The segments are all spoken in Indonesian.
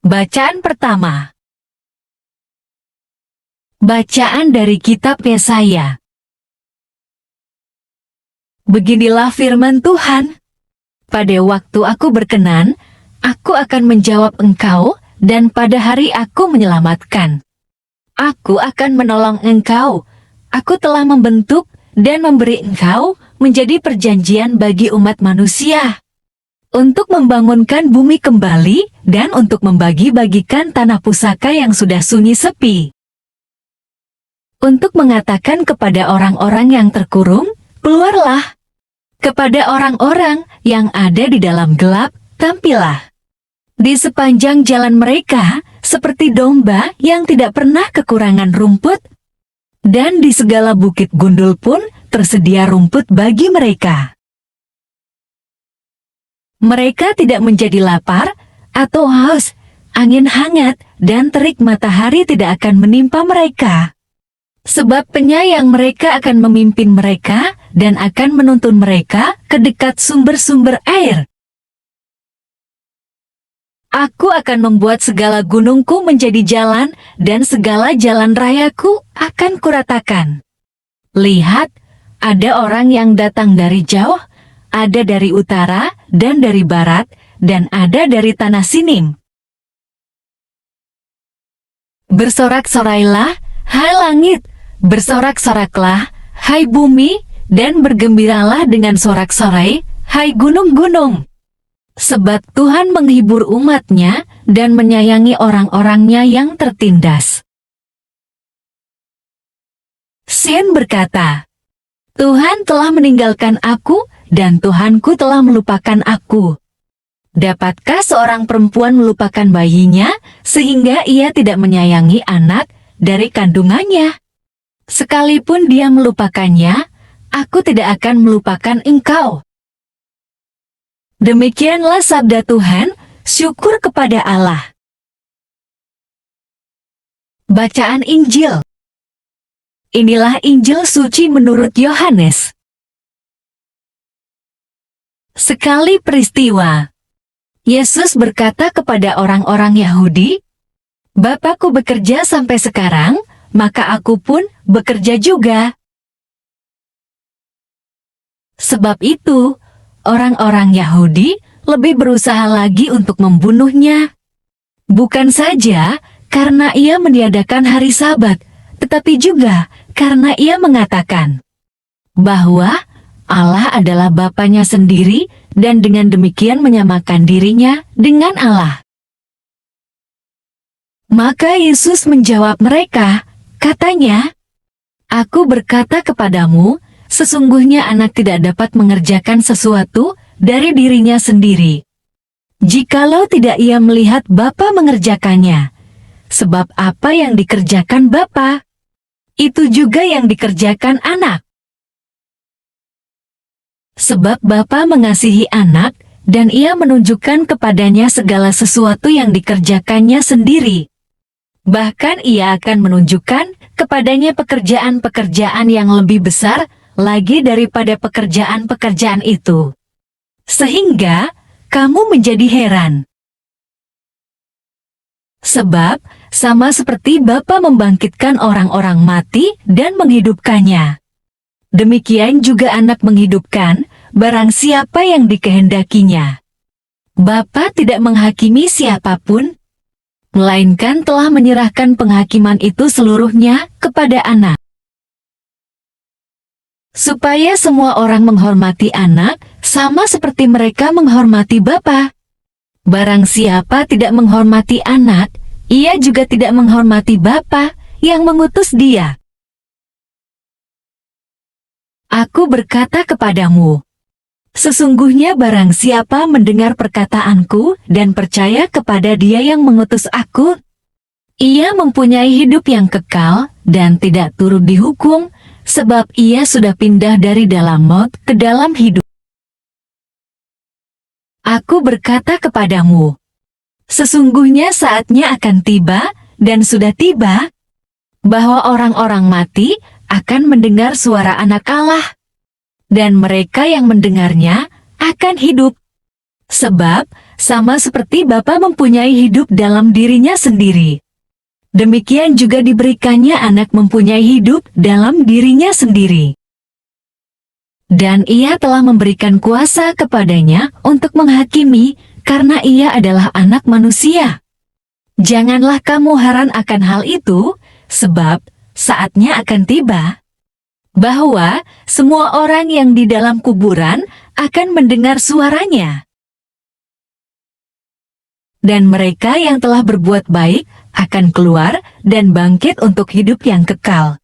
Bacaan pertama. Bacaan dari kitab Yesaya. Beginilah firman Tuhan. Pada waktu aku berkenan, aku akan menjawab engkau, dan pada hari aku menyelamatkan. Aku akan menolong engkau. Aku telah membentuk dan memberi engkau menjadi perjanjian bagi umat manusia, untuk membangunkan bumi kembali dan untuk membagi-bagikan tanah pusaka yang sudah sunyi sepi. Untuk mengatakan kepada orang-orang yang terkurung, keluarlah. Kepada orang-orang yang ada di dalam gelap, tampillah. Di sepanjang jalan mereka, seperti domba yang tidak pernah kekurangan rumput, dan di segala bukit gundul pun tersedia rumput bagi mereka. Mereka tidak menjadi lapar atau haus, angin hangat dan terik matahari tidak akan menimpa mereka. Sebab penyayang mereka akan memimpin mereka dan akan menuntun mereka ke dekat sumber-sumber air. Aku akan membuat segala gunungku menjadi jalan dan segala jalan rayaku akan kuratakan. Lihat, ada orang yang datang dari jauh, ada dari utara dan dari barat, dan ada dari tanah Sinim. Bersorak-sorailah, hai langit, bersorak-soraklah, hai bumi, dan bergembiralah dengan sorak-sorai, hai gunung-gunung. Sebab Tuhan menghibur umat-Nya dan menyayangi orang-orangnya yang tertindas. Sin berkata, Tuhan telah meninggalkan aku, dan Tuhanku telah melupakan aku. Dapatkah seorang perempuan melupakan bayinya, sehingga ia tidak menyayangi anak dari kandungannya? Sekalipun dia melupakannya, aku tidak akan melupakan engkau. Demikianlah sabda Tuhan, syukur kepada Allah. Bacaan Injil. Inilah Injil suci menurut Yohanes. Sekali peristiwa, Yesus berkata kepada orang-orang Yahudi, Bapakku bekerja sampai sekarang, maka aku pun bekerja juga. Sebab itu, orang-orang Yahudi lebih berusaha lagi untuk membunuhnya. Bukan saja karena ia meniadakan hari Sabat, tetapi juga karena ia mengatakan bahwa Allah adalah Bapanya sendiri dan dengan demikian menyamakan dirinya dengan Allah. Maka Yesus menjawab mereka, katanya, Aku berkata kepadamu, sesungguhnya anak tidak dapat mengerjakan sesuatu dari dirinya sendiri, jikalau tidak ia melihat Bapa mengerjakannya. Sebab apa yang dikerjakan Bapa, itu juga yang dikerjakan anak. Sebab Bapa mengasihi anak, dan ia menunjukkan kepadanya segala sesuatu yang dikerjakannya sendiri. Bahkan ia akan menunjukkan kepadanya pekerjaan-pekerjaan yang lebih besar lagi daripada pekerjaan-pekerjaan itu. Sehingga kamu menjadi heran. Sebab sama seperti Bapa membangkitkan orang-orang mati dan menghidupkannya, demikian juga anak menghidupkan barang siapa yang dikehendakinya. Bapa tidak menghakimi siapapun, melainkan telah menyerahkan penghakiman itu seluruhnya kepada anak, supaya semua orang menghormati anak sama seperti mereka menghormati Bapa. Barang siapa tidak menghormati anak, ia juga tidak menghormati Bapa yang mengutus dia. Aku berkata kepadamu, sesungguhnya barang siapa mendengar perkataanku dan percaya kepada Dia yang mengutus aku, ia mempunyai hidup yang kekal dan tidak turut dihukum, sebab ia sudah pindah dari dalam maut ke dalam hidup. Aku berkata kepadamu, sesungguhnya saatnya akan tiba, dan sudah tiba, bahwa orang-orang mati akan mendengar suara Anak Allah, dan mereka yang mendengarnya akan hidup. Sebab sama seperti Bapa mempunyai hidup dalam dirinya sendiri. Demikian juga diberikannya Anak mempunyai hidup dalam dirinya sendiri. Dan Ia telah memberikan kuasa kepadanya untuk menghakimi, karena Ia adalah Anak manusia. Janganlah kamu heran akan hal itu, sebab saatnya akan tiba bahwa semua orang yang di dalam kuburan akan mendengar suaranya. Dan mereka yang telah berbuat baik akan keluar dan bangkit untuk hidup yang kekal.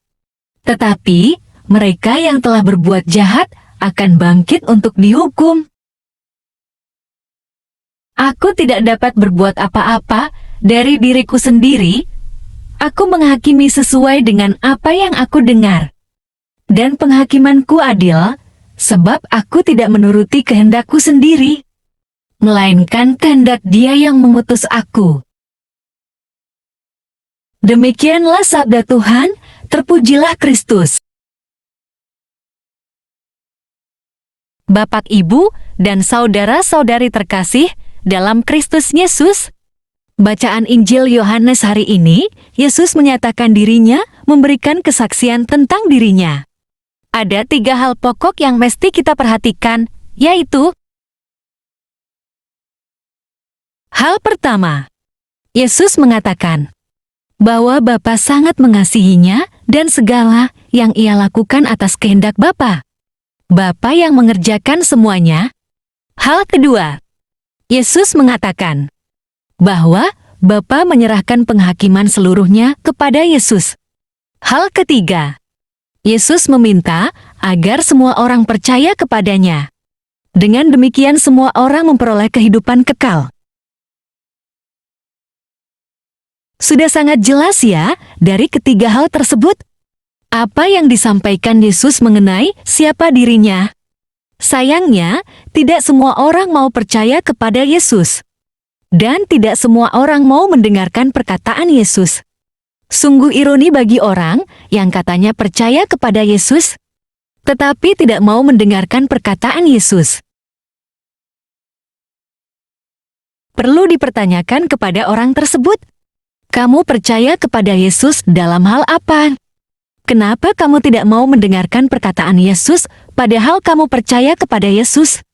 Tetapi mereka yang telah berbuat jahat akan bangkit untuk dihukum. Aku tidak dapat berbuat apa-apa dari diriku sendiri. Aku menghakimi sesuai dengan apa yang aku dengar. Dan penghakimanku adil, sebab aku tidak menuruti kehendakku sendiri, melainkan kehendak Dia yang mengutus aku. Demikianlah sabda Tuhan, terpujilah Kristus. Bapak, Ibu, dan saudara-saudari terkasih dalam Kristus Yesus, bacaan Injil Yohanes hari ini, Yesus menyatakan dirinya, memberikan kesaksian tentang dirinya. Ada 3 hal pokok yang mesti kita perhatikan, yaitu: hal pertama, Yesus mengatakan bahwa Bapa sangat mengasihinya dan segala yang Ia lakukan atas kehendak Bapa. Bapa yang mengerjakan semuanya. Hal kedua, Yesus mengatakan bahwa Bapa menyerahkan penghakiman seluruhnya kepada Yesus. Hal ketiga, Yesus meminta agar semua orang percaya kepadanya. Dengan demikian semua orang memperoleh kehidupan kekal. Sudah sangat jelas ya dari ketiga hal tersebut. Apa yang disampaikan Yesus mengenai siapa dirinya? Sayangnya, tidak semua orang mau percaya kepada Yesus. Dan tidak semua orang mau mendengarkan perkataan Yesus. Sungguh ironi bagi orang yang katanya percaya kepada Yesus, tetapi tidak mau mendengarkan perkataan Yesus. Perlu dipertanyakan kepada orang tersebut, kamu percaya kepada Yesus dalam hal apa? Kenapa kamu tidak mau mendengarkan perkataan Yesus, padahal kamu percaya kepada Yesus?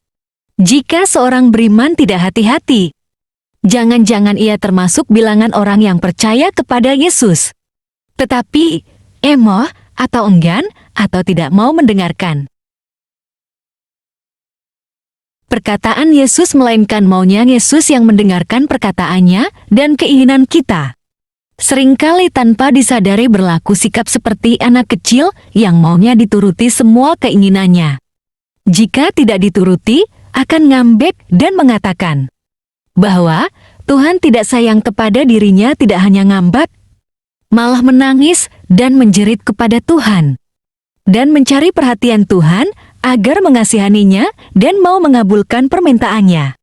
Jika seorang beriman tidak hati-hati, jangan-jangan ia termasuk bilangan orang yang percaya kepada Yesus, tetapi emoh atau enggan atau tidak mau mendengarkan perkataan Yesus, melainkan maunya Yesus yang mendengarkan perkataannya dan keinginan kita. Seringkali tanpa disadari berlaku sikap seperti anak kecil yang maunya dituruti semua keinginannya. Jika tidak dituruti, akan ngambek dan mengatakan bahwa Tuhan tidak sayang kepada dirinya. Tidak hanya ngambek, malah menangis dan menjerit kepada Tuhan, dan mencari perhatian Tuhan agar mengasihaninya dan mau mengabulkan permintaannya.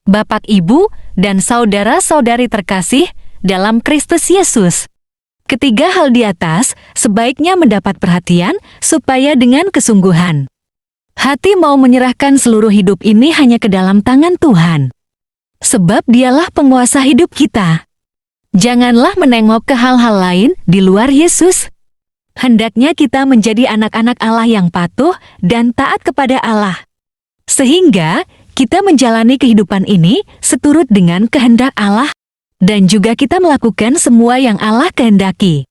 Bapak, Ibu, dan saudara-saudari terkasih dalam Kristus Yesus, ketiga hal di atas sebaiknya mendapat perhatian supaya dengan kesungguhan hati mau menyerahkan seluruh hidup ini hanya ke dalam tangan Tuhan. Sebab Dialah penguasa hidup kita. Janganlah menengok ke hal-hal lain di luar Yesus. Hendaknya kita menjadi anak-anak Allah yang patuh dan taat kepada Allah, sehingga kita menjalani kehidupan ini seturut dengan kehendak Allah, dan juga kita melakukan semua yang Allah kehendaki,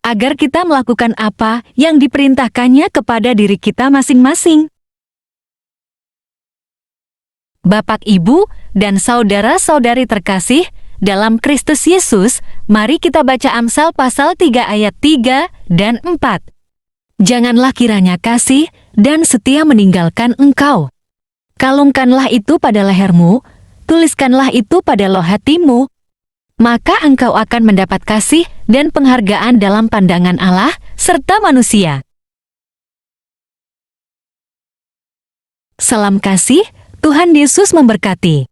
agar kita melakukan apa yang diperintahkannya kepada diri kita masing-masing. Bapak, Ibu, dan saudara-saudari terkasih dalam Kristus Yesus, mari kita baca Amsal pasal 3 ayat 3 dan 4. Janganlah kiranya kasih dan setia meninggalkan engkau. Kalungkanlah itu pada lehermu, tuliskanlah itu pada loh hatimu. Maka engkau akan mendapat kasih dan penghargaan dalam pandangan Allah serta manusia. Salam kasih, Tuhan Yesus memberkati.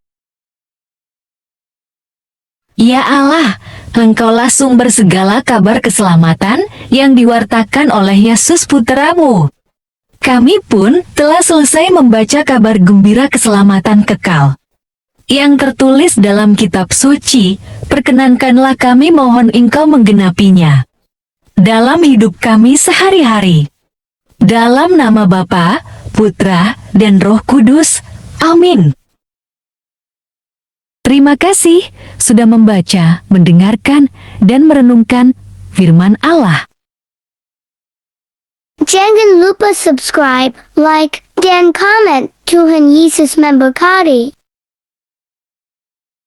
Ya Allah, Engkaulah sumber segala kabar keselamatan yang diwartakan oleh Yesus Putramu. Kami pun telah selesai membaca kabar gembira keselamatan kekal yang tertulis dalam kitab suci. Perkenankanlah kami mohon Engkau menggenapinya dalam hidup kami sehari-hari. Dalam nama Bapa, Putra, dan Roh Kudus. Amin. Terima kasih sudah membaca, mendengarkan, dan merenungkan firman Allah. Jangan lupa subscribe, like, dan comment. Tuhan Yesus memberkati.